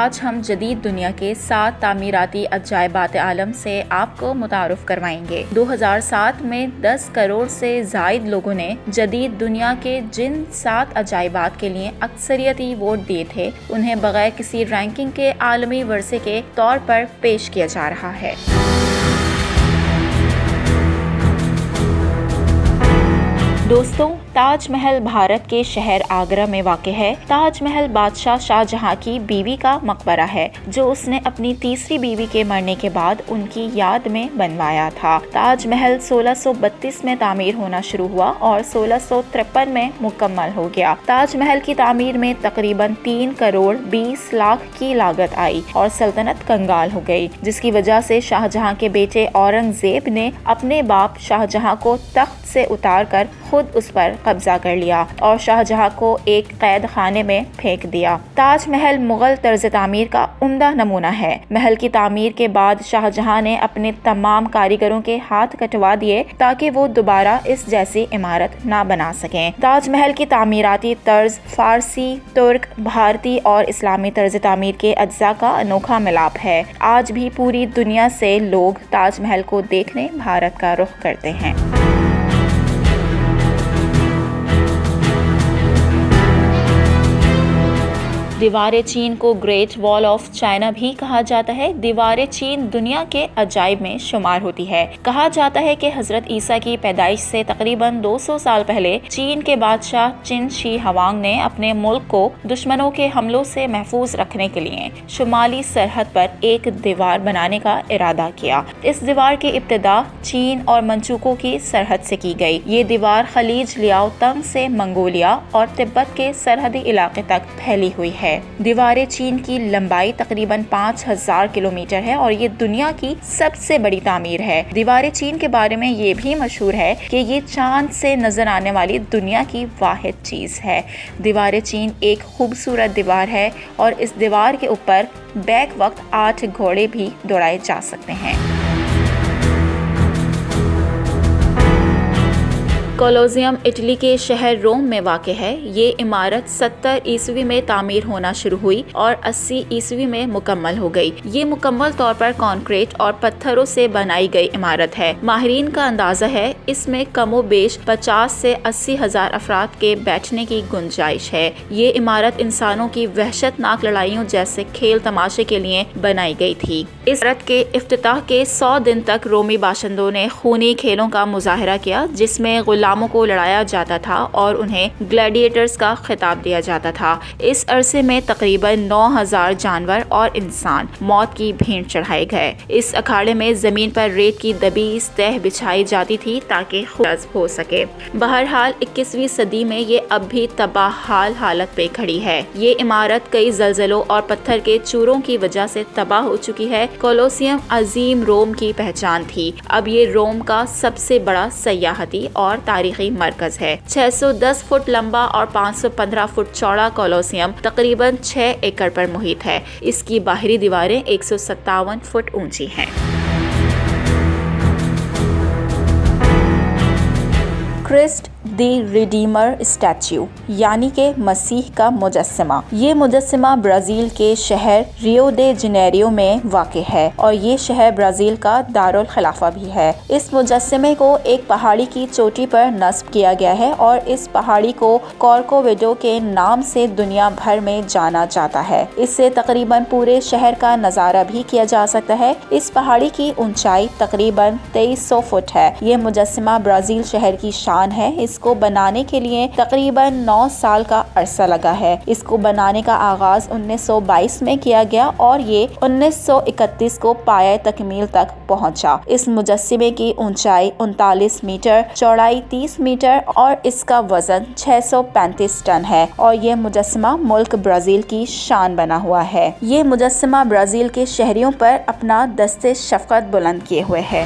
آج ہم جدید دنیا کے 7 تعمیراتی عجائبات عالم سے آپ کو متعارف کروائیں گے۔ 2007 میں 10 کروڑ سے زائد لوگوں نے جدید دنیا کے جن 7 عجائبات کے لیے اکثریتی ووٹ دیے تھے انہیں بغیر کسی رینکنگ کے عالمی ورثے کے طور پر پیش کیا جا رہا ہے۔ دوستوں، تاج محل بھارت کے شہر آگرہ میں واقع ہے۔ تاج محل بادشاہ شاہ جہاں کی بیوی کا مقبرہ ہے جو اس نے اپنی تیسری بیوی کے مرنے کے بعد ان کی یاد میں بنوایا تھا۔ تاج محل 1632 میں تعمیر ہونا شروع ہوا اور 1653 میں مکمل ہو گیا۔ تاج محل کی تعمیر میں تقریباً 3 کروڑ 20 لاکھ کی لاگت آئی اور سلطنت کنگال ہو گئی، جس کی وجہ سے شاہ جہاں کے بیٹے اورنگزیب نے اپنے باپ شاہ جہاں کو تخت سے اتار کر خود اس پر قبضہ کر لیا اور شاہ جہاں کو ایک قید خانے میں پھینک دیا۔ تاج محل مغل طرز تعمیر کا عمدہ نمونہ ہے۔ محل کی تعمیر کے بعد شاہ جہاں نے اپنے تمام کاریگروں کے ہاتھ کٹوا دیے تاکہ وہ دوبارہ اس جیسی عمارت نہ بنا سکیں۔ تاج محل کی تعمیراتی طرز فارسی، ترک، بھارتی اور اسلامی طرز تعمیر کے اجزاء کا انوکھا ملاپ ہے۔ آج بھی پوری دنیا سے لوگ تاج محل کو دیکھنے بھارت کا رخ کرتے ہیں۔ دیوار چین کو گریٹ وال آف چائنا بھی کہا جاتا ہے۔ دیوار چین دنیا کے عجائب میں شمار ہوتی ہے۔ کہا جاتا ہے کہ حضرت عیسیٰ کی پیدائش سے تقریباً 200 سال پہلے چین کے بادشاہ چن شی ہوانگ نے اپنے ملک کو دشمنوں کے حملوں سے محفوظ رکھنے کے لیے شمالی سرحد پر ایک دیوار بنانے کا ارادہ کیا۔ اس دیوار کی ابتدا چین اور منچوکو کی سرحد سے کی گئی۔ یہ دیوار خلیج لیاؤ تنگ سے منگولیا اور تبت کے سرحدی علاقے تک پھیلی ہوئی ہے۔ دیوار چین کی لمبائی تقریباً 5000 کلومیٹر ہے اور یہ دنیا کی سب سے بڑی تعمیر ہے۔ دیوار چین کے بارے میں یہ بھی مشہور ہے کہ یہ چاند سے نظر آنے والی دنیا کی واحد چیز ہے۔ دیوار چین ایک خوبصورت دیوار ہے اور اس دیوار کے اوپر بیک وقت 8 گھوڑے بھی دوڑائے جا سکتے ہیں۔ کولوسیوم اٹلی کے شہر روم میں واقع ہے۔ یہ عمارت 70 عیسوی میں تعمیر ہونا شروع ہوئی اور 80 عیسوی میں مکمل ہو گئی۔ یہ مکمل طور پر کنکریٹ اور پتھروں سے بنائی گئی عمارت ہے۔ ماہرین کا اندازہ ہے اس میں کم و بیش 50 سے 80 ہزار افراد کے بیٹھنے کی گنجائش ہے۔ یہ عمارت انسانوں کی وحشت ناک لڑائیوں جیسے کھیل تماشے کے لیے بنائی گئی تھی۔ اس عمارت کے افتتاح کے 100 دن تک رومی باشندوں نے خونی کھیلوں کا مظاہرہ کیا جس میں غلاموں کو لڑایا جاتا تھا اور انہیں گلیڈیٹرز کا خطاب دیا جاتا تھا۔ اس عرصے میں تقریباً 9000 جانور اور انسان موت کی بھینٹ چڑھائے گئے۔ اس اکھاڑے میں زمین پر ریت کی دبیز تہ بچھائی جاتی تھی تاکہ خون ہو سکے۔ بہرحال 21ویں صدی میں یہ اب بھی تباہ حال حالت پہ کھڑی ہے۔ یہ عمارت کئی زلزلوں اور پتھر کے چوروں کی وجہ سے تباہ ہو چکی ہے۔ کولوسیوم عظیم روم کی پہچان تھی۔ اب یہ روم کا سب سے بڑا سیاحتی اور تاریخی مرکز ہے۔ 610 فٹ لمبا اور 515 فٹ چوڑا کولوسیوم تقریباً 6 ایکڑ پر محیط ہے۔ اس کی باہری دیواریں 157 فٹ اونچی ہیں۔ کرسٹ دی ریڈیمر اسٹیچو یعنی کہ مسیح کا مجسمہ۔ یہ مجسمہ برازیل کے شہر ریو دے جنیریو میں واقع ہے اور یہ شہر برازیل کا دارالخلافہ بھی ہے۔ اس مجسمے کو ایک پہاڑی کی چوٹی پر نصب کیا گیا ہے اور اس پہاڑی کو کورکوویڈو کے نام سے دنیا بھر میں جانا جاتا ہے۔ اس سے تقریباً پورے شہر کا نظارہ بھی کیا جا سکتا ہے۔ اس پہاڑی کی اونچائی تقریباً 2300 فٹ ہے۔ یہ مجسمہ برازیل شہر کی شان ہے۔ اس کو بنانے کے لیے تقریباً 9 سال کا عرصہ لگا ہے۔ اس کو بنانے کا آغاز 1922 میں کیا گیا اور یہ 1931 کو پایہ تکمیل تک پہنچا۔ اس مجسمے کی اونچائی 39 میٹر، چوڑائی 30 میٹر اور اس کا وزن 635 ٹن ہے اور یہ مجسمہ ملک برازیل کی شان بنا ہوا ہے۔ یہ مجسمہ برازیل کے شہریوں پر اپنا دست شفقت بلند کیے ہوئے ہے۔